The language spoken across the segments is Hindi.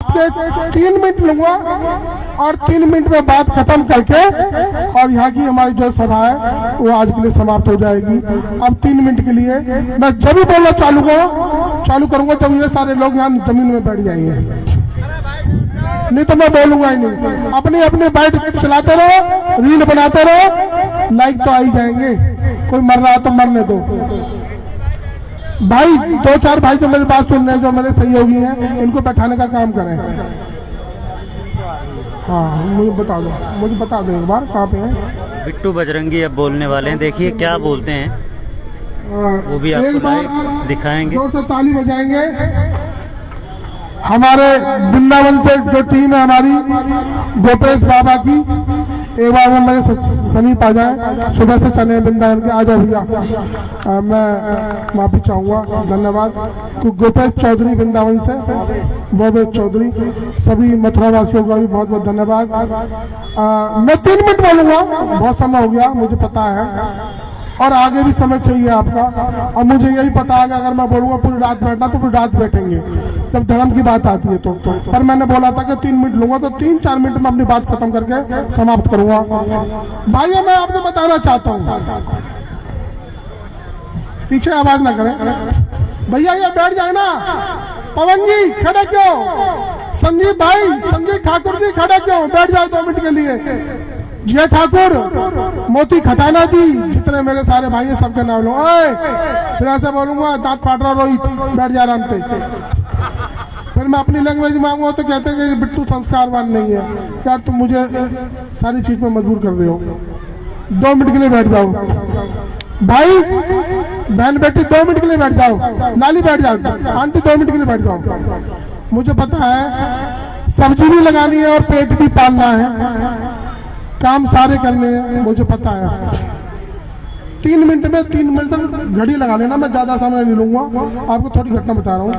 आपके 3 मिनट लूंगा और 3 मिनट में बात खत्म करके और यहाँ की हमारी जो सभा है वो आज के लिए समाप्त हो जाएगी। अब 3 मिनट के लिए मैं जब भी बोलना चालू करूंगा तब ये सारे लोग यहाँ जमीन में बैठ जाएंगे, नहीं तो मैं बोलूंगा ही नहीं। अपने अपने बाइट चलाते रहो, रील बनाते रहो, लाइक तो आ ही जाएंगे। कोई मर रहा तो मरने दो भाई। 2-4 भाई जो मेरी बात सुन रहे हैं, जो मेरे सहयोगी हैं, इनको बैठाने का काम करें। हाँ मुझे बता दो एक बार कहाँ पे हैं। बिट्टू बजरंगी अब बोलने वाले हैं, देखिए क्या बोलते हैं वो भी आपको लाइव दिखाएंगे। 200 ताली बजाएंगे। हमारे वृंदावन से जो टीम है हमारी गोपेश बाबा की, एक बार वो मेरे समीप आ जाए। सुबह से चले वृंदावन के, आ जाओ भैया। मैं माफी चाहूंगा, धन्यवाद। गोपेश चौधरी वृंदावन से, भोपेश चौधरी, सभी मथुरा वासियों का भी बहुत बहुत धन्यवाद। मैं 3 मिनट बोलूंगा, बहुत समय हो गया मुझे पता है, और आगे भी समय चाहिए आपका। और मुझे यही पता है कि अगर मैं बोलूंगा पूरी रात बैठना तो पूरी रात बैठेंगे जब धर्म की बात आती है तो। पर मैंने बोला था कि 3 मिनट लूंगा तो 3-4 मिनट में अपनी बात खत्म करके समाप्त करूंगा। भाइयों मैं आपको बताना चाहता हूं, पीछे आवाज ना करें भैया, ये बैठ जाए ना। पवन जी खड़े क्यों? संदीप भाई, संदीप ठाकुर जी खड़े क्यों? बैठ जाओ 2 मिनट के लिए। जय ठाकुर, मोती खटाना जी, जितने मेरे सारे भाई हैं सबके नाम लो। ओए फिर ऐसे बोलूंगा दांत फाट रहा, रोहित बैठ जा आराम से। फिर मैं अपनी लैंग्वेज मांगूंगा तो कहते हैं कि बिट्टू संस्कारवान नहीं है। यार तुम मुझे सारी चीज पे मजबूर कर रहे हो। 2 मिनट के लिए बैठ जाओ भाई, बहन बेटी 2 मिनट के लिए बैठ जाओ, नाली बैठ जाओ, आंटी 2 मिनट के लिए बैठ जाओ। मुझे पता है सब्जी भी लगानी है और पेट भी पालना है, काम सारे करने हैं, मुझे पता है। 3 मिनट में 3 मिनट तक घड़ी लगा लेना, मैं ज्यादा समय नहीं लूंगा। आपको थोड़ी घटना बता रहा हूं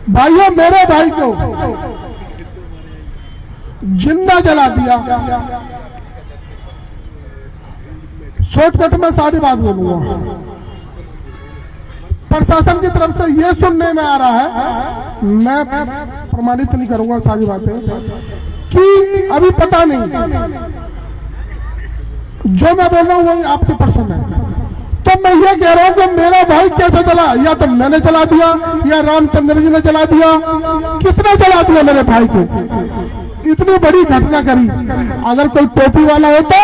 भाइयों। मेरे भाई को जिंदा जला दिया। शॉर्टकट में सारी बात बोलूंगा। प्रशासन की तरफ से यह सुनने में आ रहा है, मैं प्रमाणित नहीं करूंगा सारी बातें, कि अभी पता नहीं, जो मैं बोल रहा हूं वही आपके पर्सन है। तो मैं ये कह रहा हूं कि मेरा भाई कैसे चला, या तो मैंने चला दिया या रामचंद्र जी ने चला दिया, किसने चला दिया मेरे भाई को? इतनी बड़ी घटना करी। अगर कोई टोपी वाला होता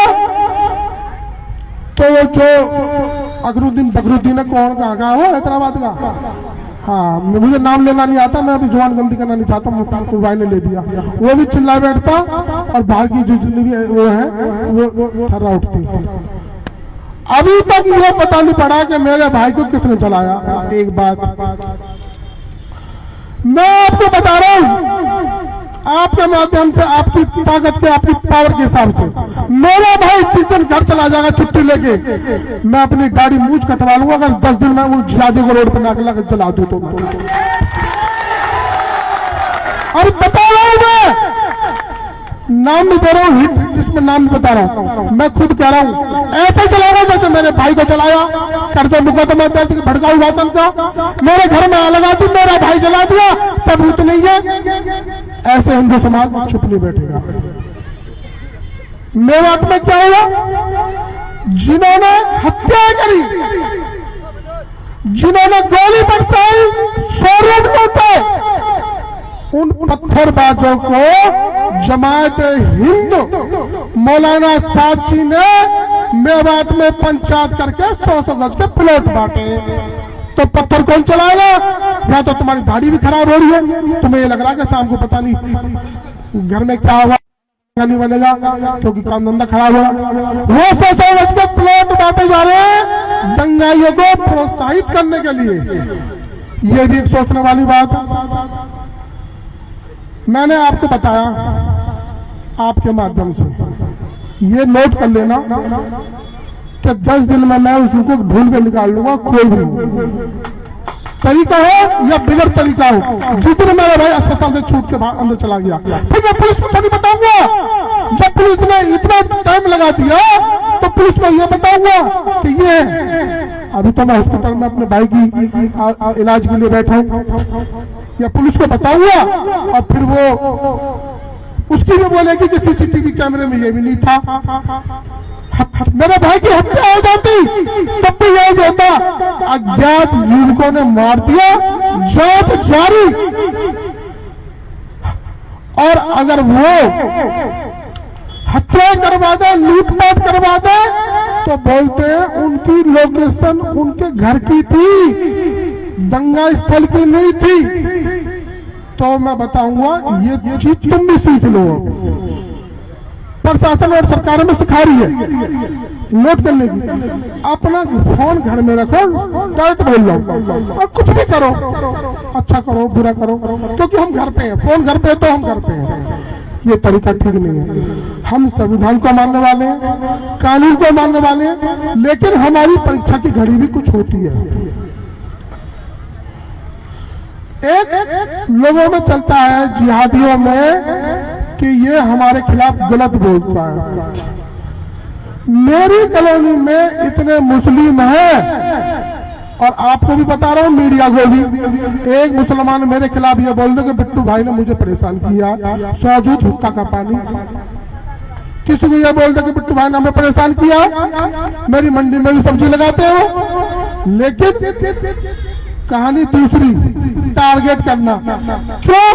तो जो बकरुद्दीन है, कौन कहाँ हो, हैदराबाद का। हाँ मुझे नाम लेना नहीं आता, मैं अभी जुबान गंदी करना नहीं चाहता, मुझे भाई ने ले दिया। वो भी चिल्ला बैठता और बाहर की जो जितनी भी वो है वो थर्रा उठती। अभी तक मुझे पता नहीं पड़ा कि मेरे भाई को किसने चलाया। एक बात मैं आपको बता रहा हूं, आपके माध्यम से, आपकी ताकत के, आपकी पावर के हिसाब से, मेरा भाई जिस दिन घर चला जाएगा छुट्टी लेके, मैं अपनी गाड़ी मूंछ कटवा लूंगा। अगर 10 दिन में वो जियादे को रोड पर ना चला दूं तो। और बता रहा हूं, मैं नाम नहीं दे रहा हूं, हिट इसमें नाम बता रहा हूं, मैं खुद कह रहा हूं ऐसे चलाऊंगा जैसे मेरे भाई को चलाया। कर दो मुकदमा दर्ज भड़काऊ वातन का, मेरे घर में आग लगा दी, मेरा भाई जला दिया, सबूत नहीं है। ऐसे हिंदू समाज चुप नहीं बैठेगा। मेवात में क्या हुआ? जिन्होंने हत्या करी, जिन्होंने गोली बरसाई, स्वरूप लूटे, उन पत्थरबाजों को जमात हिंद मौलाना साची ने मेवात में पंचायत करके 100 गज के प्लॉट बांटे। तो पत्थर कौन चलाएगा? या तो तुम्हारी दाढ़ी भी खराब हो रही है, तुम्हें ये लग रहा है कि शाम को पता नहीं घर में क्या होगा, नहीं बनेगा क्योंकि काम धंधा खराब हो रहा। वो 100 गज के प्लॉट बांटे जा रहे हैं दंगाइयों को प्रोत्साहित करने के लिए। ये भी एक सोचने वाली बात है। मैंने आपको बताया आपके माध्यम से, ये नोट कर लेना कि 10 दिन में मैं उसको ढूंढ के निकाल लूंगा। कोई भी तरीका हो या बिगड़ तरीका हो, जितने मेरा भाई अस्पताल से छूट के बाहर अंदर चला गया, फिर मैं पुलिस को थोड़ी बताऊंगा। जब पुलिस ने इतना टाइम लगा दिया तो पुलिस को यह बताऊंगा कि ये है। अभी तो मैं हॉस्पिटल में अपने भाई की इलाज के लिए बैठा हूं। या पुलिस को बताऊंगा और फिर वो उसकी भी बोलेगी कि सीसीटीवी कैमरे में ये भी नहीं था। मेरे भाई की हत्या हो जाती तब भी यही होता, अज्ञात युवकों ने मार दिया, जांच जारी। और अगर वो हत्या करवा दे, लूटपाट करवा दे, तो बोलते हैं उनकी लोकेशन उनके घर की थी, दंगा स्थल की नहीं थी। तो मैं बताऊंगा ये चीज तुम भी सीख लो। प्रशासन और सरकार में सिखा रही है नोट करने की। अपना फोन घर में रखो, डायरेक्ट बोल लो और कुछ भी करो, अच्छा करो बुरा करो, क्योंकि हम घर पे हैं, फोन घर पे है तो हम घर पे हैं। ये तरीका ठीक नहीं है। हम संविधान को मानने वाले हैं, कानून को मानने वाले हैं, लेकिन हमारी परीक्षा की घड़ी भी कुछ होती है। एक लोगों में चलता है, जिहादियों में, कि ये हमारे खिलाफ गलत बोलता है। मेरी कॉलोनी में इतने मुस्लिम हैं और आपको भी बता रहा हूं, मीडिया को भी, एक मुसलमान मेरे खिलाफ ये बोल दे कि बिट्टू भाई ने मुझे परेशान किया, 100 जूत हुक्का का पानी। किसी को ये बोल दे कि बिट्टू भाई ने हमें परेशान किया, मेरी मंडी में भी सब्जी लगाते हो। लेकिन कहानी दूसरी, टारगेट करना। क्यों?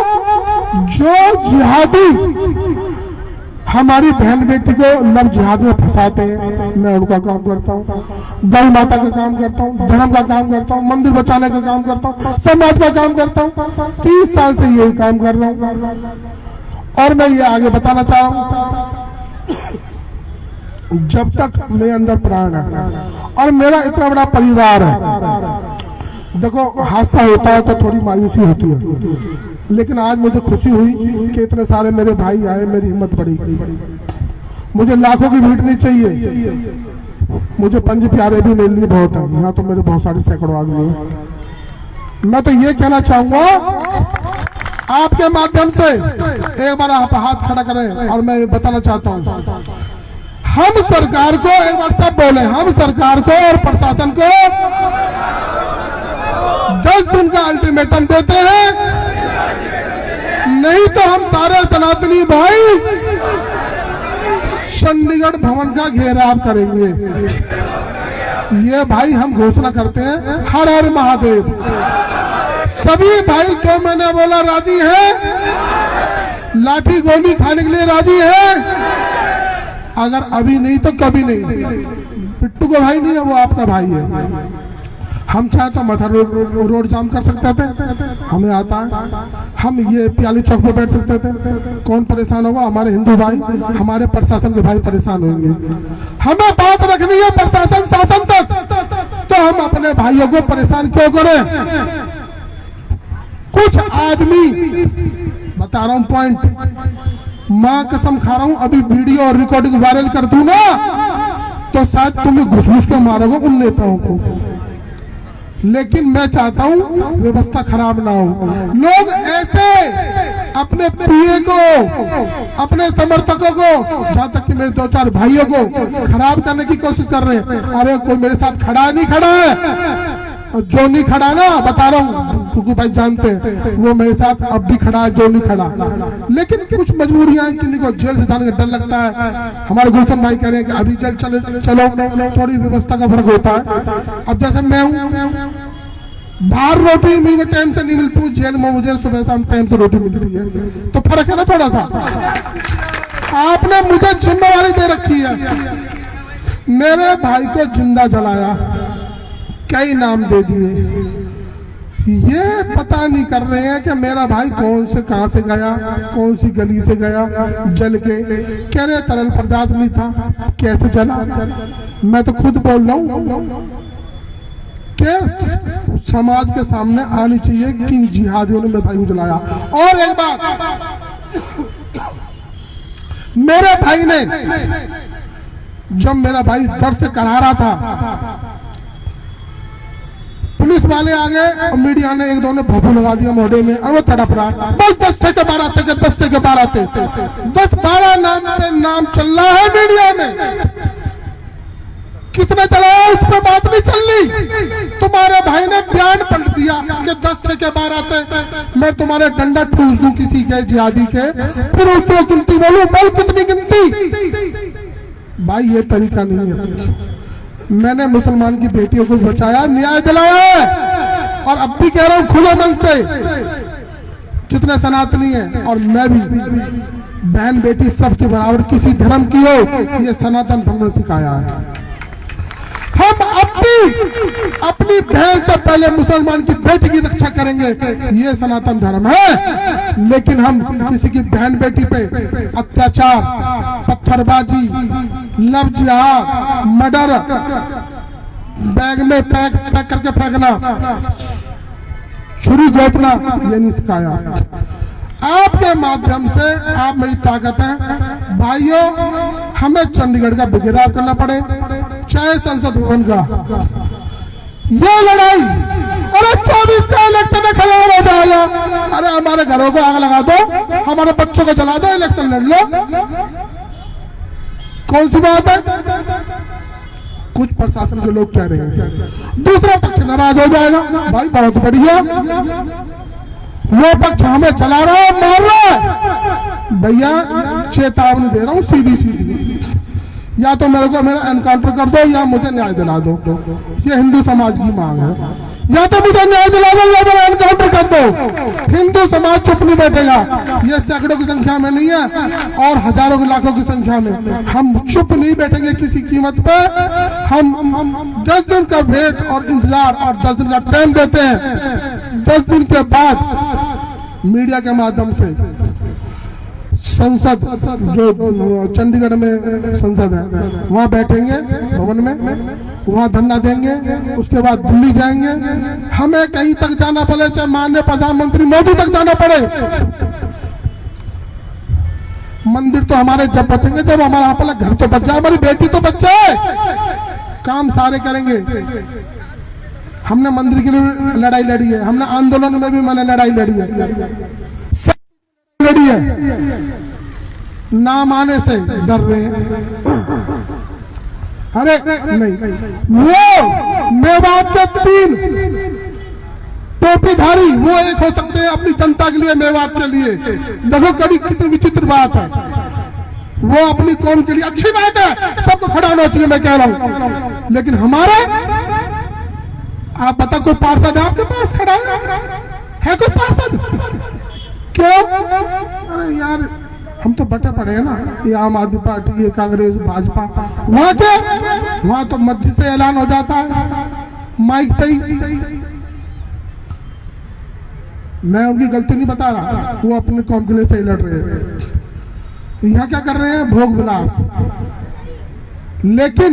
जो जिहादी हमारी बहन बेटी को लव जिहाद में फंसाते हैं, मैं उनका काम करता हूँ, गौ माता का काम करता हूँ, धर्म का काम करता हूँ, मंदिर बचाने का काम करता हूँ, समाज का काम करता हूँ। 30 साल से यही काम कर रहा हूँ और मैं ये आगे बताना चाह रहा हूँ, जब तक मेरे अंदर प्राण है और मेरा इतना बड़ा परिवार है। देखो, हादसा होता है तो थोड़ी मायूसी होती है, लेकिन आज मुझे खुशी हुई कि इतने सारे मेरे भाई आए, मेरी हिम्मत बढ़ी। मुझे लाखों की भीड़ नहीं चाहिए, मुझे 5 प्यारे भी मेरे लिए बहुत है। यहाँ तो मेरे बहुत सारे सैकड़ों आदमी हैं। मैं तो ये कहना चाहूंगा आपके माध्यम से, एक बार आप हाथ खड़ा करें और मैं बताना चाहता हूँ, हम सरकार को एक बार सब बोले, हम सरकार को और प्रशासन को 10 दिन का अल्टीमेटम देते हैं, नहीं तो हम सारे सनातनी भाई चंडीगढ़ भवन का घेराव करेंगे। ये भाई हम घोषणा करते हैं। हर हर महादेव। सभी भाई जो मैंने बोला राजी है, लाठी गोली खाने के लिए राजी है। अगर अभी नहीं तो कभी नहीं। बिट्टू को भाई नहीं है, वो आपका भाई है। हम चाहे तो मथा रोड जाम कर सकते थे, हमें आता है। हम ये प्याली चौक पे बैठ सकते थे, कौन परेशान होगा? हमारे हिंदू भाई, हमारे प्रशासन के भाई परेशान होंगे। हमें बात रखनी है प्रशासन शासन तक, तो हम अपने भाइयों को परेशान क्यों करें? कुछ आदमी, बता रहा हूं पॉइंट, मां कसम खा रहा हूं, अभी वीडियो और रिकॉर्डिंग वायरल कर दूंगा तो शायद तुम्हें घुस घुस के मारोगे उन नेताओं को। लेकिन मैं चाहता हूं व्यवस्था खराब ना हो। लोग ऐसे अपने पीए को, अपने समर्थकों को, जहां तक कि मेरे 2-4 भाइयों को खराब करने की कोशिश कर रहे हैं। अरे कोई मेरे साथ खड़ा नहीं खड़ा है, जो नहीं खड़ा ना, बता रहा हूँ क्योंकि भाई जानते हैं वो मेरे साथ अब भी खड़ा है, जो नहीं खड़ा। लेकिन कुछ मजबूरियां हैं, किन्हीं को जेल से जाने का डर लगता है। हमारे गुलशन भाई कह रहे हैं कि अभी जेल चलो, थोड़ी व्यवस्था का फर्क होता है। अब जैसे मैं हूँ, बाहर रोटी मुझे टाइम से नहीं मिलती, जेल में मुझे सुबह शाम टाइम से रोटी मिलती है, तो फर्क है ना थोड़ा सा। आपने मुझे जिम्मेवारी दे रखी है, मेरे भाई को जिंदा जलाया, कई नाम दे दिए। ये पता नहीं कर रहे हैं कि मेरा भाई कौन से कहां से गया, कौन सी गली से गया जल के। कह रहे तरल पदार्थ नहीं था, कैसे जला? मैं तो खुद बोल रहा हूं कि समाज के सामने आनी चाहिए कि जिहादियों ने मेरे भाई को जलाया। और एक बात, मेरे भाई ने, जब मेरा भाई दर्द से करा रहा था, पुलिस वाले आ गए और मीडिया ने 1-2 ने भभू लगा दिया मोढ़े में, और वो तड़प रहा है। बस 10 थे के 12 थे, 10 थे के 12 थे, 10-12 नाम पे नाम चल रहा है मीडिया में। किसने चलाया उस पर बात नहीं चल रही। तुम्हारे भाई ने बयान पलट दिया कि 10 से के 12 थे, मैं तुम्हारे डंडा ठूस दूं किसी के जिहादी के, फिर उसको गिनती बोलूं, बोल कितनी गिनती। भाई ये तरीका नहीं है। मैंने मुसलमान की बेटियों को बचाया, न्याय दिलाया है, और अब भी कह रहा हूं खुले मन से, जितने सनातनी हैं और मैं भी, बहन बेटी सबके बराबर किसी धर्म की हो, ये सनातन धर्म ने सिखाया है। हम अपनी बहन से पहले मुसलमान की बेटी की रक्षा करेंगे, ये सनातन धर्म है। लेकिन हम किसी की बहन बेटी पे अत्याचार, पत्थरबाजी, लव जिहाद, मर्डर, बैग में पैक करके फेंकना, छुरी घोंपना, ये नहीं सिखाया। आपके माध्यम से आप मेरी ताकत है भाइयों। हमें चंडीगढ़ का घेराव करना पड़े, चाहे संसद भवन का, ये लड़ाई, अरे 24 का इलेक्शन में खराब हो जाएगा, अरे हमारे घरों को आग लगा दो, हमारे बच्चों को जला दो, इलेक्शन लड़ लो, कौन सी बात है। कुछ प्रशासन के लोग कह रहे हैं, दूसरा पक्ष नाराज हो जाएगा। भाई बहुत बढ़िया, वो पक्ष हमें चला रहा है, मार रहा है, भैया चेतावनी दे रहा हूं सीधी सीधी, या तो मेरे को मेरा एनकाउंटर कर दो या मुझे न्याय दिला दो। ये हिंदू समाज की मांग है, या तो मुझे न्याय दिला दो या मेरा एनकाउंटर कर दो। हिंदू समाज चुप नहीं बैठेगा, ये सैकड़ों की संख्या में नहीं है और हजारों की लाखों की संख्या में, हम चुप नहीं बैठेंगे किसी कीमत पे। हम 10 दिन का वेट और इंतजार और 10 दिन का टाइम देते हैं। 10 दिन के बाद मीडिया के माध्यम से संसद, जो चंडीगढ़ में संसद है, वहां बैठेंगे भवन में, वहां धरना देंगे, उसके बाद दिल्ली जाएंगे। हमें कहीं तक जाना पड़े, चाहे माननीय प्रधानमंत्री मोदी तक जाना पड़े। मंदिर तो हमारे जब बचेंगे जब हमारा अपना घर तो बच जाए, हमारी बेटी तो बच जाए, काम सारे करेंगे। हमने मंदिर के लिए लड़ाई लड़ी है, हमने आंदोलन में भी मैंने लड़ाई लड़ी है, नाम आने से डर रहे हैं। अरे नहीं, वो मेवात के 3 टोपीधारी वो एक हो सकते हैं अपनी जनता के लिए, मेवात के लिए। देखो कभी कितनी विचित्र बात है, वो अपनी कौम के लिए अच्छी बात है, सबको खड़ा होना चाहिए, मैं कह रहा हूं। लेकिन हमारे, आप बता कोई पार्षद है आपके पास खड़ा है कोई पार्षद? क्यों? अरे यार हम तो बटे पड़े हैं ना, ये आम आदमी पार्टी, ये कांग्रेस, भाजपा, वहां तो मस्जिद से ऐलान हो जाता है माइक पे ही। मैं उनकी गलती नहीं बता रहा, वो अपने कौम के लिए सही लड़ रहे हैं। यहाँ क्या कर रहे हैं? भोग विलास। लेकिन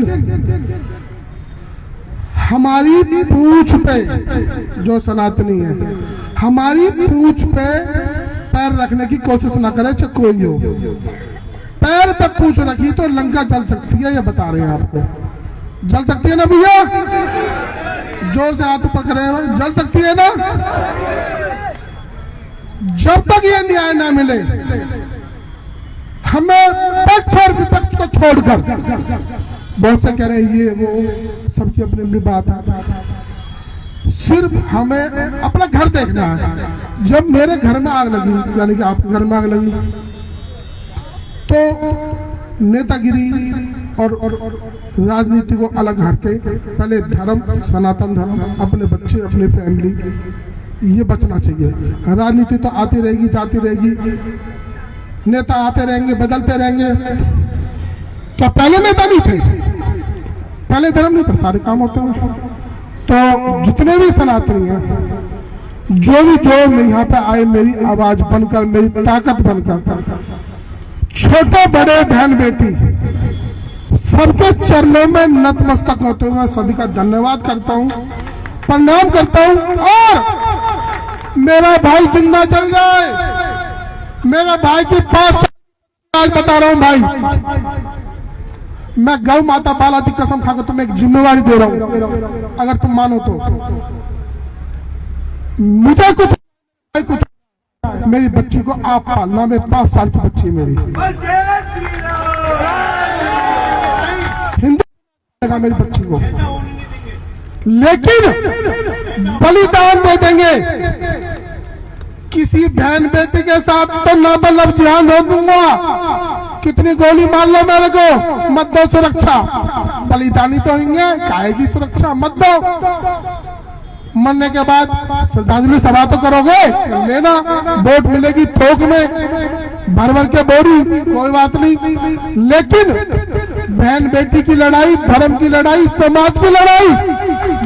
हमारी पूंछ पे, जो सनातनी है, हमारी पूंछ पे पैर रखने की कोशिश ना करे, चाहे कोई हो। पैर पे पूंछ रखी तो लंका जल सकती है, ये बता रहे हैं आपको। जल सकती है ना भैया? जोर से हाथ ऊपर करे, जल सकती है ना? जब तक ये न्याय ना मिले, हमें पक्ष और विपक्ष को छोड़कर, बहुत से कह रहे हैं ये वो, सबकी अपनी अपनी बात है, सिर्फ हमें अपना घर देखना है। जब मेरे घर में आग लगी, यानी कि आपके घर में आग लगी, तो नेतागिरी और राजनीति को अलग हटके पहले धर्म, सनातन धर्म, अपने बच्चे, अपनी फैमिली, ये बचना चाहिए। राजनीति तो आती रहेगी, जाती रहेगी, नेता आते रहेंगे, बदलते रहेंगे। क्या पहले नेता नहीं थे? पहले धर्म नहीं था, सारे काम होते हैं। तो जितने भी सनातनी हैं, जो यहाँ पे आए, मेरी आवाज बनकर, मेरी ताकत बनकर, छोटे बड़े बहन बेटी सबके चरणों में नतमस्तक होते हुए सभी का धन्यवाद करता हूँ, प्रणाम करता हूँ। और मेरा भाई जिंदा चल जाए, मेरा भाई के पास, आज बता रहा हूँ भाई, मैं गौ माता बाला की कसम खाकर तुम्हें एक जिम्मेवारी दे रहा हूं, अगर तुम मानो तो। मुझे कुछ मेरी बच्ची को आप पालना, में 5 साल की बच्ची मेरी, हिंदू मिलेगा मेरी बच्ची को, लेकिन बलिदान दे देंगे। किसी बहन बेटी के साथ तो नाबलब जिहाद हो दूंगा, कितनी गोली मार लो मेरे को, मत दो सुरक्षा। बलिदानी तो होंगे, काहे की सुरक्षा, मत दो। मरने के बाद श्रद्धांजलि सभा तो करोगे, लेना, वोट मिलेगी थोक में भर भर के बोरी, कोई बात नहीं। लेकिन बहन बेटी की लड़ाई, धर्म की लड़ाई, समाज की लड़ाई,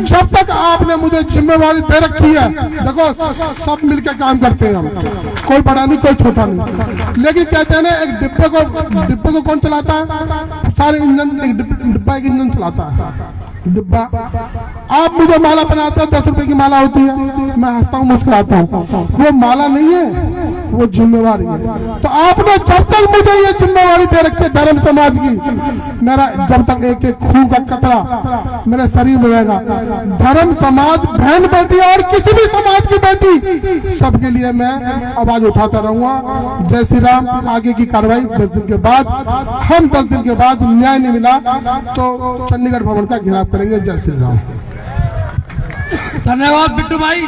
जब तक आपने मुझे जिम्मेवारी दे रखी है, देखो सब मिलकर काम करते हैं हम, कोई बड़ा नहीं कोई छोटा नहीं। लेकिन कहते हैं ना, एक डिब्बे को कौन चलाता है? सारे इंजन, एक डिब्बा एक इंजन चलाता है, डिब्बा। आप मुझे माला पहनाते हो, 10 रुपए की माला होती है, मैं हंसता हूँ, मुस्कुराता हूँ, वो माला नहीं है, वो जिम्मेवारी है। तो आपने जब तक मुझे ये जिम्मेवारी दे रखी है धर्म समाज की, मेरा जब तक एक एक खून का कतरा मेरे शरीर में रहेगा, धर्म समाज, बहन बेटी और किसी भी समाज की बेटी, सबके लिए मैं आवाज उठाता रहूंगा। जय श्री राम। आगे की कार्रवाई 10 दिन के बाद, हम 10 दिन के बाद न्याय नहीं मिला तो चंडीगढ़ भवन का घेराव करेंगे। जय श्री राम। धन्यवाद बिट्टू भाई।